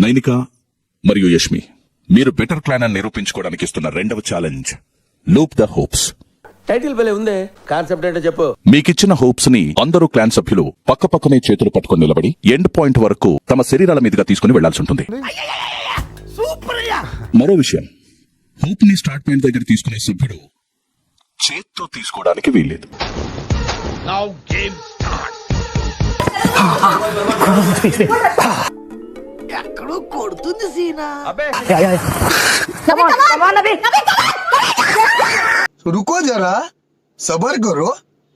నైనిక మరియు యష్మి, మీరు better clan అని నిరూపించుకోవడానికి ఇస్తున్న రెండవ challenge loop the hopes. Title భలే ఉందే, కాన్సెప్ట్ ఏంటో చెప్పు. మీకిచ్చిన హోప్స్ ని అందరూ క్లాన్ సభ్యులు పక్కపక్కనే చేతులు పట్టుకుని నిలబడి ఎండ్ పాయింట్ వరకు తమ శరీరాల మీదుగా తీసుకుని వెళ్లాల్సి ఉంటుంది. మరో విషయం, హోప్ ని స్టార్ట్ పాయింట్ దగ్గర తీసుకునే సభ్యుడు చేత్తో తీసుకోవడానికి వీల్లేదు. ఎక్కడో కొడుతుంది సీనా. रुको जरा, सबर करो.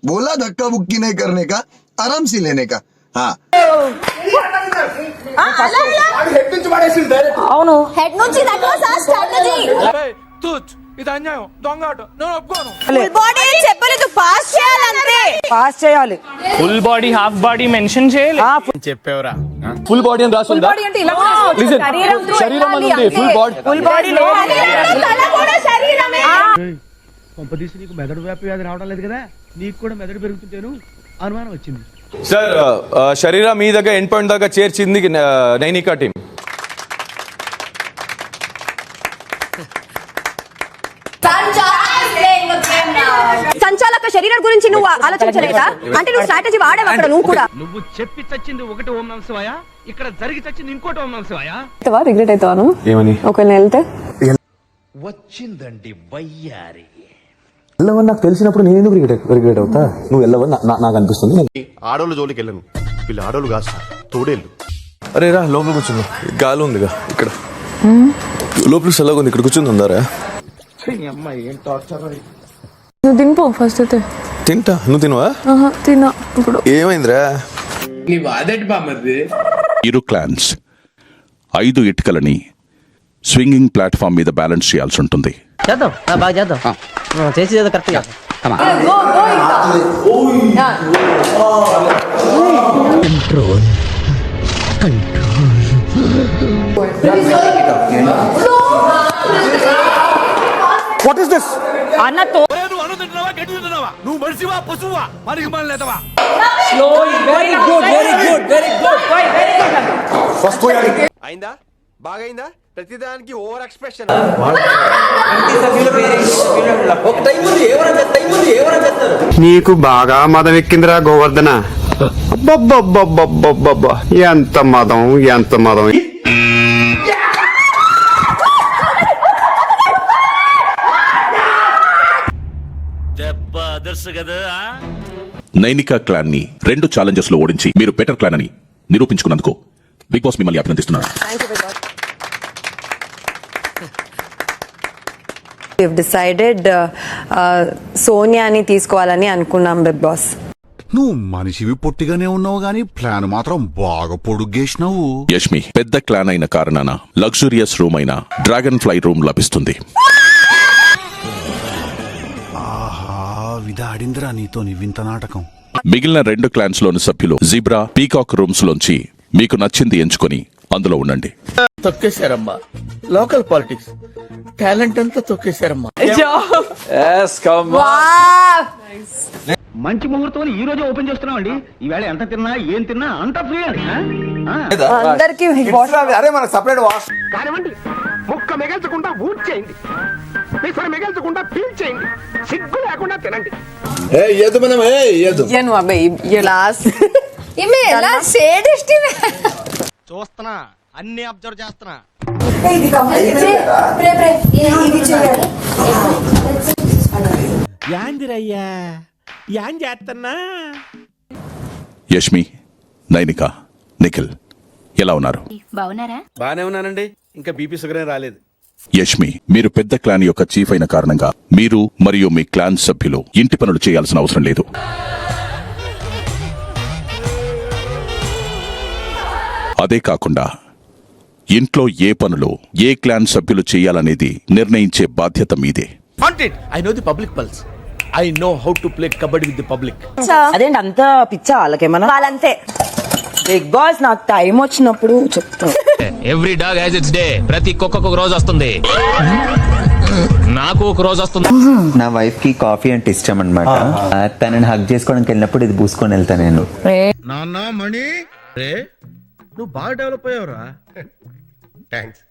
बोला धक्का बुक्की नहीं करने का, आराम से लेने का. हाँ. అవును హెడ్ నుంచి దట్ వాస్ ఆ స్ట్రాటజీ. ఇది అన్యాయం, దొంగ ఆట, నేను ఒప్పుకోను. ఫుల్ బాడీ చెప్పలేదు, పాస్ చేయాలంతే. పాస్ చేయాలి. Full body half body mention చేయాలి. చెప్పేవరా ఫుల్ బాడీ అని రాసి ఉందా? బాడీ అంటే ఇలా Listen, శరీరం అని ఉంది, ఫుల్ బాడీ. ఫుల్ బాడీ తల కూడా శరీరమే. కొంపదీసి నీకు మెదడు వ్యాపి వ్యాధి రావడం లేదు కదా, నీకు కూడా మెదడు పెరుగుతుంటేను అనుమానం వచ్చింది. సార్, శరీరం మీ దగ్గర ఎండ్ పాయింట్ దాకా చేర్చింది నైనికా టీం. సంచాలక శరీరం గురించి నువ్వు ఆలోచించలేదా? అంటే నువ్వు స్ట్రాటజీ వాడావు అక్కడ. నువ్వు కూడా నువ్వు చెప్పి చచ్చింది ఒకటి ఓం నమః శివాయ, ఇక్కడ జరిగి చచ్చింది ఇంకోటి ఓం నమః శివాయ. రిగ్రెట్ అవుతాను ఏమని? ఒకవేళ వెళ్తే వచ్చిందండి వయ్యారి. వెళ్ళవని నాకు తెలిసినప్పుడు నేను ఎందుకు రిగ్రెట్ అవుతా? నువ్వు వెళ్ళవని నాకు అనిపిస్తుంది. ఆడోళ్ళ జోలికి వెళ్ళను, వీళ్ళు ఆడోళ్ళు కాదు సార్, తోడేళ్ళు. అరే రా, లోపల కూర్చుందా, గాలి ఉందిగా ఇక్కడ. లోపల సెలవు ఉంది, ఇక్కడ కూర్చుంది ఉందారా? నువ్వు తినిపో ఫస్ట్ అయితే. తింటా, నువ్వు తినవా? తిన్నా. ఇప్పుడు ఏమైందిరా? నీ వాదటి బామ్మది. ఇరు క్లాన్స్ 5 ఇటుకలని స్వింగింగ్ ప్లాట్ఫామ్ మీద బ్యాలెన్స్ చేయాల్సి ఉంటుంది. చేద్దాం, బాగా చేద్దాం, చేసేది కరెక్ట్ గా. What is this? అన్నతో నువ్వు అన్నం తింటున్నావా, గడ్డి తింటున్నావా? నువ్వు మనిషివా పశువా? మనకి మన లేదవా? Very good very good very good very good. First పోయాలి. అయిందా? బాగైందా? ప్రతిదానికి ఓవర్ ఎక్స్ప్రెషన్. నీకు బాగా మదం ఎక్కిందిరా గోవర్ధన. ఎంత మదం, ఎంత మదం. నైనికా క్లాన్ ని 2 ఛాలెంజెస్ లో ఓడించి మీరు బెటర్ క్లాన్ అని నిరూపించుకున్నందుకు బిగ్ బాస్ మిమ్మల్ని అభినందిస్తున్నారు. డిసైడెడ్ సోనియాని తీసుకోవాలని అనుకున్నాం బిగ్ బాస్. నువ్వు మనిషివి పొట్టిగానే ఉన్నావు గానీ ప్లాన్ మాత్రం బాగా పొడుగేసినావు. యష్మి, పెద్ద క్లాన్ అయిన కారణాన లగ్జూరియస్ రూమ్ అయిన డ్రాగన్ ఫ్లై రూమ్ లభిస్తుంది. ఆహా, విధాడిందిరా నీతో వింత నాటకం. మిగిలిన 2 క్లాన్స్ లోని సభ్యులు జీబ్రా, పీకాక్ రూమ్స్ లోంచి మీకు నచ్చింది ఎంచుకొని అందులో ఉండండి. తొక్కేశారమ్మా, లోకల్ పాలిటిక్స్ టాలెంట్ అంతా తొక్కేశారమ్మా. మంచి ముహూర్తం ఈ రోజే ఓపెన్ చేస్తున్నాం అండి. ఈవేళ ఎంత తిన్నా ఏం తిన్నా అంతా ఫ్రీ అండి. అందరికి అరే మన సపరేట్ వాష్ కానివ్వండి, ముక్క మిగల్చకుండా ఊట్ చేయండి, పిసర మిగల్చకుండా పీల్ చేయండి, సిగ్గు లేకుండా తినండి. చూస్తున్నా, అన్ని అబ్జర్వ్ చేస్తున్నా. యాందిరయ్యా యాం చేస్తున్నా. యష్మి, నైనిక, నిఖిల్ ఎలా ఉన్నారు? బాగున్నారా? బానే ఉన్నానండి, ఇంకా బీపీ షుగర్ ఏం రాలేదు. యష్మి, మీరు పెద్ద క్లాన్ యొక్క చీఫ్ అయిన కారణంగా మీరు మరియు మీ క్లాన్ సభ్యులు ఇంటి పనులు చేయాల్సిన అవసరం లేదు. అదే కాకుండా ఇంట్లో ఏ పనులు ఏ క్లాన్ సభ్యులు చేయాలనేది నిర్ణయించే బాధ్యత మీదే. I know the public pulse. I know how to play kabaddi with the public. అదేంటి అంత పిచ్చా వాళ్ళకేమన్నా? వాళ్ళంతే. బిగ్ బాస్ నాకు టైం వచ్చినప్పుడు చెప్తా. Every dog has its day. ప్రతి కుక్కకు ఒక రోజు వస్తుంది, నాకు ఒక రోజు వస్తుంది. నా వైఫ్ కి కాఫీ అంటే ఇష్టం అన్నమాట. తనని హగ్ చేసుకోవడానికి వెళ్ళినప్పుడు ఇది పూసుకొని వెళ్తా నేను. నాన్న మణి, నువ్వు బాగా డెవలప్ అయ్యావురా.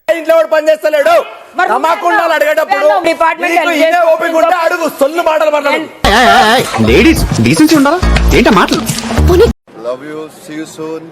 ఇంట్లో వాడు పని చేస్తలేడు మరి తమాకుండాలు అడిగేటప్పుడు డిపార్ట్మెంట్ నీకు ఇదే ఓపిక ఉంటే అడుగు సొల్లు మాటలు మాట్లాడు లేడీస్ డీసెన్సీ ఉండాలా ఏంటా మాటలు love you see you soon